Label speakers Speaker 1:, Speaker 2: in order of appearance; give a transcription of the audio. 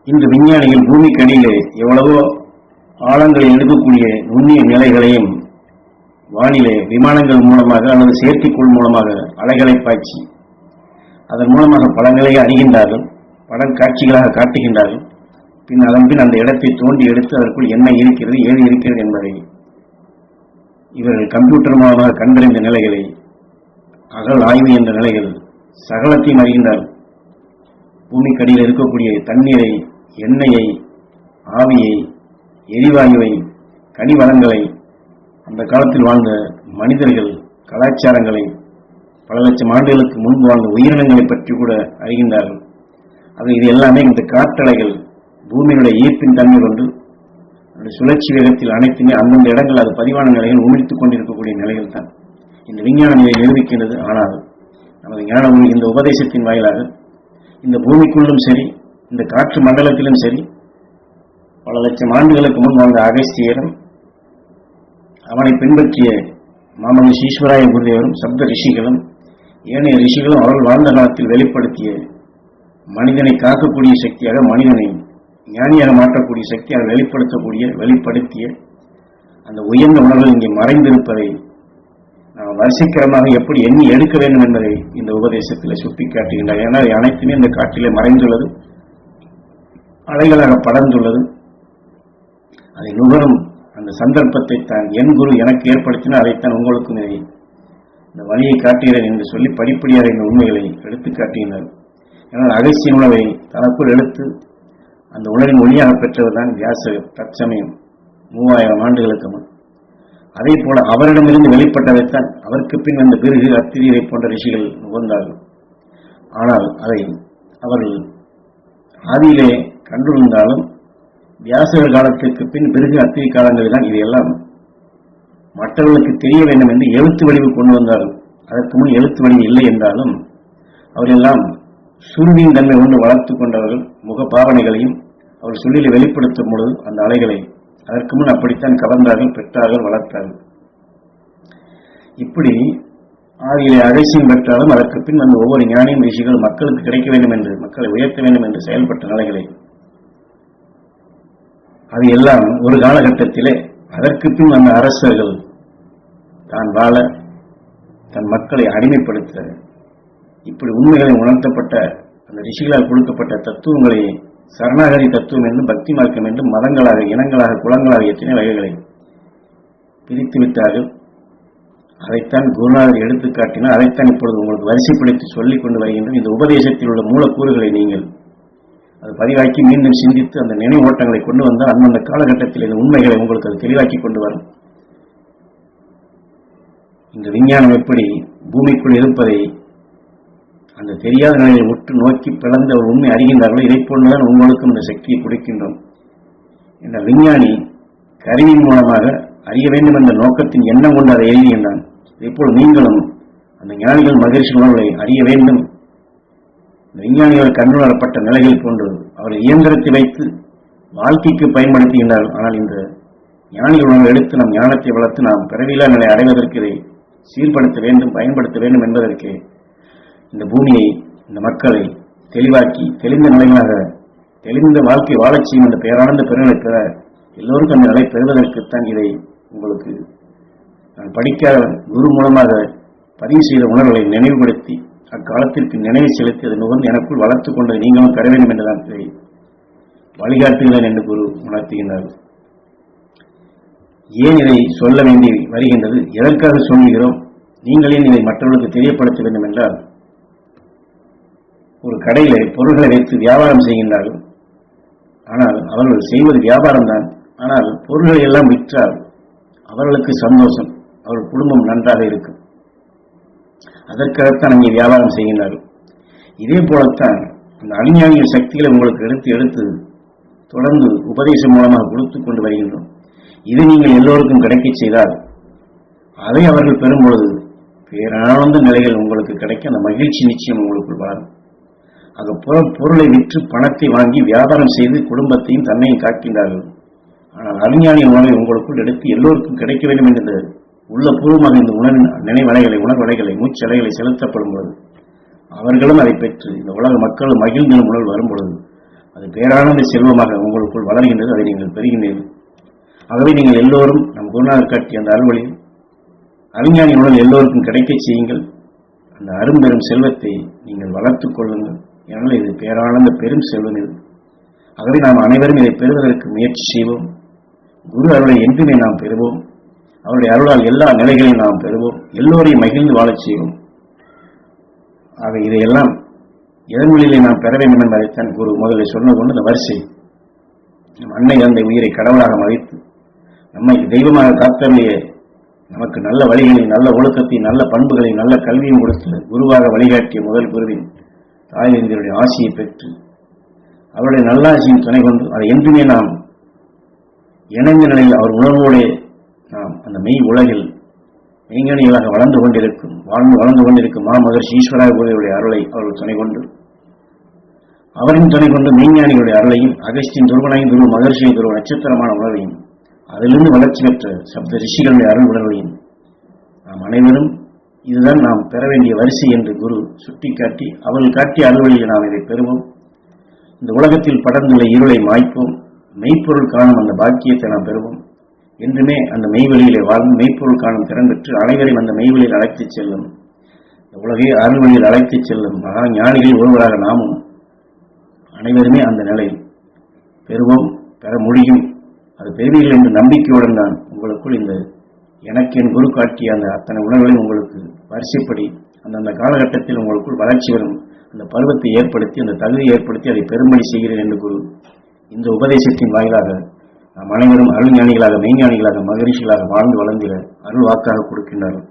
Speaker 1: இன்று விஞ்ஞானிகள் பூமிக்கடியிலே எவ்வளவோ ஆழங்களில் இருக்கக்கூடிய நுண்ணிய நிலைகளையும் வானிலே விமானங்கள் மூலமாக அல்லது செயற்கைக்கோள் மூலமாக அலைகளை பாய்ச்சி அதன் மூலமாக பல நிலையை அறிகின்றார்கள், படம் காட்சிகளாக காட்டுகின்றார்கள். அதன்பின் அந்த இடத்தை தோண்டி எடுத்து அதற்குள் என்ன இருக்கிறது, ஏது இருக்கிறது என்பதை இவர்கள் கம்ப்யூட்டர் மூலமாக கண்டறிந்த நிலைகளை, அகல் ஆய்வு என்ற நிலைகள் சகலத்தையும் அறிகின்றார்கள். பூமிக்கடியில் இருக்கக்கூடிய தண்ணீரை, எண்ணெயை, ஆவியை, எரிவாயுவை, கனி வளங்களை, அந்த காலத்தில் வாழ்ந்த மனிதர்கள் கலாச்சாரங்களை, பல லட்சம் ஆண்டுகளுக்கு முன்பு வாழ்ந்த உயிரினங்களை பற்றி கூட அறிகின்றார்கள். இது எல்லாமே இந்த காற்றலைகள் பூமியினுடைய ஈர்ப்பின் தன்மை கொண்டு சுழற்சி வேகத்தில் அனைத்துமே அந்தந்த இடங்கள் அது பதிவான நிலைகள் உமிழ்த்துக் கொண்டிருக்கக்கூடிய நிலைகள் தான் இந்த விஞ்ஞான நிலை நிரூபிக்கின்றது. ஆனால் நமது ஞான இந்த உபதேசத்தின் வாயிலாக இந்த பூமிக்குள்ளும் சரி, இந்த காற்று மண்டலத்திலும் சரி, பல லட்சம் ஆண்டுகளுக்கு முன் வாழ்ந்த அகஸ்தியரும் அவனை பின்பற்றிய மாமனிஷி ஈஸ்வராய குருதேவரும் சப்த ரிஷிகளும் ஏனைய ரிஷிகளும் அவர்கள் வாழ்ந்த காலத்தில் வெளிப்படுத்திய மனிதனை காக்கக்கூடிய சக்தியாக, மனிதனை ஞானியாக மாற்றக்கூடிய சக்தியாக வெளிப்படுத்திய அந்த உயர்ந்த உணர்வுகள் இங்கே மறைந்திருப்பதை நாம் வரிசைக்கிரமாக எப்படி எண்ணி எடுக்க வேண்டும் என்பதை இந்த உபதேசத்தில் சுட்டிக்காட்டுகின்றார். ஏன்னா அனைத்துமே இந்த காற்றிலே மறைந்துள்ளது, அலைகளாக படர்ந்துள்ளது. அதை நுகரும் அந்த சந்தர்ப்பத்தை தான் என் குரு எனக்கு ஏற்படுத்தினால் அதைத்தான் உங்களுக்கும் இந்த வழியை காட்டுகிறேன் என்று சொல்லி படிப்படியாக இந்த உண்மைகளை எடுத்து காட்டுகின்றார். ஏனால் அகஸ்தியன் உணவை தனக்குள் எடுத்து அந்த உணரின் ஒளியாக பெற்றவர்தான் வியாசகர். தற்சமயம் 3000 ஆண்டுகளுக்கு முன் அதே போல அவரிடமிருந்து வெளிப்பட்டதைத்தான் அவருக்கு பின் வந்த பிறகு அத்திரியரை போன்ற ரிஷிகள் நுகர்ந்தார்கள். ஆனால் அதை அவர்கள் ஆதியிலே கண்டிருந்தாலும் வியாசகர் காலத்திற்கு பின் பிறகு அத்திரி காலங்களில் தான் இதையெல்லாம் மற்றவர்களுக்கு தெரிய வேண்டும் என்று எழுத்து வடிவு கொண்டு வந்தார்கள். அதற்கு முன் எழுத்து வடிவு இல்லை என்றாலும் அவரெல்லாம் சுருவின் தன்மை கொண்டு வளர்த்து கொண்டவர்கள். முக பாவனைகளையும் அவர் சொல்லிலே வெளிப்படுத்தும் பொழுது அந்த அலைகளை அதற்கு முன் அப்படித்தான் கவர்ந்தார்கள், பெற்றார்கள், வளர்த்தார்கள். இப்படி ஆதியிலே அகஸ்தியன் பெற்றாலும் அதற்கு பின் வந்து ஒவ்வொரு ஞானியும் ரிஷிகள் மக்களுக்கு கிடைக்க வேண்டும் என்று, மக்களை உயர்த்த வேண்டும் என்று செயல்பட்ட நிலைகளை அது எல்லாம் ஒரு காலகட்டத்திலே அதற்கு பின் வந்த அரசர்கள் தான் வாழ, தன் மக்களை அடிமைப்படுத்த, இப்படி உண்மைகளை உணர்த்தப்பட்ட அந்த ரிஷிகளால் கொடுக்கப்பட்ட தத்துவங்களை சரணாகதி தத்துவம் என்றும் பக்தி மார்க்கம் என்றும் மதங்களாக, இனங்களாக, குலங்களாக எத்தனை வகைகளை பிரித்து விட்டார்கள். அதைத்தான் குருநாதர் எடுத்துக்காட்டினார். அதைத்தான் இப்பொழுது உங்களுக்கு வரிசைப்படுத்தி சொல்லிக் கொண்டு வருகின்றோம். இந்த உபதேசத்தில் உள்ள மூலக்கூறுகளை நீங்கள் அது பதிவாக்கி மீண்டும் சிந்தித்து அந்த நினைவு ஓட்டங்களை கொண்டு வந்தால் அந்தந்த காலகட்டத்தில் இந்த உண்மைகளை உங்களுக்கு அது தெளிவாக்கி கொண்டு வரும். இந்த விஞ்ஞானம் எப்படி பூமிக்குள் இருப்பதை அந்த தெரியாத நிலையை உற்று நோக்கி பிளந்த ஒரு உண்மை அறிகின்றார்களோ இதை போன்றுதான் உங்களுக்கும் இந்த சக்தியை கொடுக்கின்றோம். இந்த விஞ்ஞானி கருவியின் மூலமாக அறிய வேண்டும் என்ற நோக்கத்தின் எண்ணம் கொண்டு அதை எழுதுகின்றான். இதேபோல் நீங்களும் அந்த ஞானிகள் மகிழ்ச்சி உணர்வுகளை அறிய வேண்டும். விஞ்ஞானிகள் கண்டுணரப்பட்ட நிலைகள் போன்று அவர்கள் இயந்திரத்தை வைத்து வாழ்க்கைக்கு பயன்படுத்துகின்றார்கள். ஆனால் இந்த ஞானிகள் உணர்வை எடுத்து நம் ஞானத்தை வளர்த்து நாம் பிறவிலா நிலை அடைவதற்கு இதை சீர்படுத்த வேண்டும், பயன்படுத்த வேண்டும் என்பதற்கு இந்த பூமியை, இந்த மக்களை தெளிவாக்கி தெளிந்த நிலைகளாக தெளிந்த வாழ்க்கை வாழச் செய்யும் என்ற பேரானந்த பெருநிலை பெற எல்லோருக்கும் அந்த நிலை பெறுவதற்குத்தான் இதை உங்களுக்கு நான் படிக்காத குரு மூலமாக பதிவு செய்த உணர்வுகளை நினைவுபடுத்தி அக்காலத்திற்கு நினைவு செலுத்தி அதை நுகர்ந்து எனக்குள் வளர்த்துக் கொண்டதை நீங்களும் பெற வேண்டும் என்றுதான் இதை வழிகாட்டுகிறேன் என்று குரு உணர்த்துகின்றார்கள். ஏன் இதை சொல்ல வேண்டி வருகின்றது, எதற்காக சொல்லுகிறோம், நீங்களே இதை மற்றவர்களுக்கு தெரியப்படுத்த வேண்டும் என்றால், ஒரு கடையில பொருள்களை வைத்து வியாபாரம் செய்கின்றார்கள். ஆனால் அவர்கள் செய்வது வியாபாரம் தான். ஆனால் பொருள்களை எல்லாம் விற்றால் அவர்களுக்கு சந்தோஷம், அவர்கள் குடும்பம் நன்றாக இருக்கும். அதற்காகத்தான் அங்கே வியாபாரம் செய்கின்றார்கள். இதே போலத்தான் அந்த அழிஞானிய சக்திகளை உங்களுக்கு எடுத்து தொடர்ந்து உபதேசம் மூலமாக கொடுத்து கொண்டு வருகின்றோம். இதை நீங்கள் எல்லோருக்கும் கிடைக்க செய்தால் அதை அவர்கள் பெறும்பொழுது பேரானந்த நிலைகள் உங்களுக்கு கிடைக்க அந்த மகிழ்ச்சி நிச்சயம் உங்களுக்குள் வரும். அது பொருளை விற்று பணத்தை வாங்கி வியாபாரம் செய்து குடும்பத்தையும் தன்னையும் காக்கின்றார்கள். ஆனால் அறிஞானிய உணர்வை உங்களுக்குள் எடுத்து எல்லோருக்கும் கிடைக்க வேண்டும் என்ற உள்ள பூர்வமாக இந்த நினைவலைகளை, உணர்வலைகளை, மூச்சலைகளை செலுத்தப்படும் பொழுது அவர்களும் அதை பெற்று இந்த உலக மக்களும் மகிழ்ந்த உணர்வு வரும் பொழுது அது பேரானந்த செல்வமாக உங்களுக்குள் வளர்கின்றது. அதை நீங்கள் பெறுகின்றீர்கள். ஆகவே நீங்கள் எல்லோரும் நம் குருநாதர் காட்டிய அந்த அருள்வழி அறிஞானிகளுடன் எல்லோருக்கும் கிடைக்கச் செய்யுங்கள். அந்த அரும்பெரும் செல்வத்தை நீங்கள் வளர்த்துக் கொள்ளுங்கள். ஏனால் இது பேரானந்த பெரும் செல்வம் இது. ஆகவே நாம் அனைவரும் இதை பெறுவதற்கு முயற்சி செய்வோம். குரு அருளை என்றுமே நாம் பெறுவோம். அவருடைய அருளால் எல்லா நிலைகளையும் நாம் பெறுவோம். எல்லோரையும் மகிழ்ந்து வாழச் செய்வோம். ஆக இதையெல்லாம் எதன் வழியிலே நாம் பெற வேண்டும் என்பதை தன் குரு முதலில் சொன்னது கொண்டு அந்த வரிசை நம் அன்னை தந்தை உயிரை கடவுளாக மதித்து நம்மை தெய்வமாக காத்தருளிய நமக்கு நல்ல வழிகளில் நல்ல ஒழுக்கத்தை நல்ல பண்புகளை நல்ல கல்வியும் கொடுத்து குருவாக வழிகாட்டிய முதல் குருவின் தாய்ந்தருடைய ஆசியை பெற்று அவருடைய நல்லாசியின் துணை கொண்டு அதை என்றுமே நாம் இணைந்த நிலையில் அவர் உணர்வோடு நாம் அந்த மெய் உலகில் மெய்ஞானிகளாக வளர்ந்து கொண்டிருக்கும் மகர்ஷி ஈஸ்வரா குருவுடைய அருளை அவர்கள் துணை கொண்டு அவரின் துணை கொண்டு மெய்ஞானிகளுடைய அருளையும் அகஸ்தின் துருவனையும் துருவ மகர்ஷியின் துருவ நட்சத்திரமான உணர்வையும் அதிலிருந்து வளர்ச்சி பெற்ற சப்த ரிஷிகளுடைய அருள் உணர்வையும் நாம் அனைவரும் இதுதான் நாம் பெற வேண்டிய வரிசை என்று குரு சுட்டிக்காட்டி அவர்கள் காட்டிய அருள்வழியில் நாம் இதை பெறுவோம். இந்த உலகத்தில் படர்ந்துள்ள இருளை மாய்ப்போம். மெய்ப்பொருள் காணும் அந்த பாக்கியத்தை நாம் பெறுவோம். என்றுமே அந்த மெய்வெளியிலே வாழ்ந்து மெய்ப்பொருள் காணும் திறன் பெற்று அனைவரையும் அந்த மெய்வெளியில் அழைத்துச் செல்லும், இந்த உலகை அருள்வழியில் அழைத்துச் செல்லும் மகா ஞானிகளில் ஒருவராக நாமும் அனைவருமே அந்த நிலை பெறுவோம், பெற முடியும். அது பெறுவீர்கள் என்ற நம்பிக்கையுடன் தான் உங்களுக்குள் இந்த எனக்கு என் குரு காட்டிய அந்த அத்தனை உணர்வுகளையும் உங்களுக்கு வரிசைப்படி அந்தந்த காலகட்டத்தில் உங்களுக்குள் வளர்ச்சி வரும் அந்த பருவத்தை ஏற்படுத்தி அந்த தகுதியை ஏற்படுத்தி அதை பெரும்படி செய்கிறேன் என்று குரு இந்த உபதேசத்தின் வாயிலாக நாம் அனைவரும் அருள் ஞானிகளாக மெய்ஞானிகளாக மகரிஷிகளாக வாழ்ந்து வளர்ந்திட அருள் வாக்காக கொடுக்கின்றார்கள்.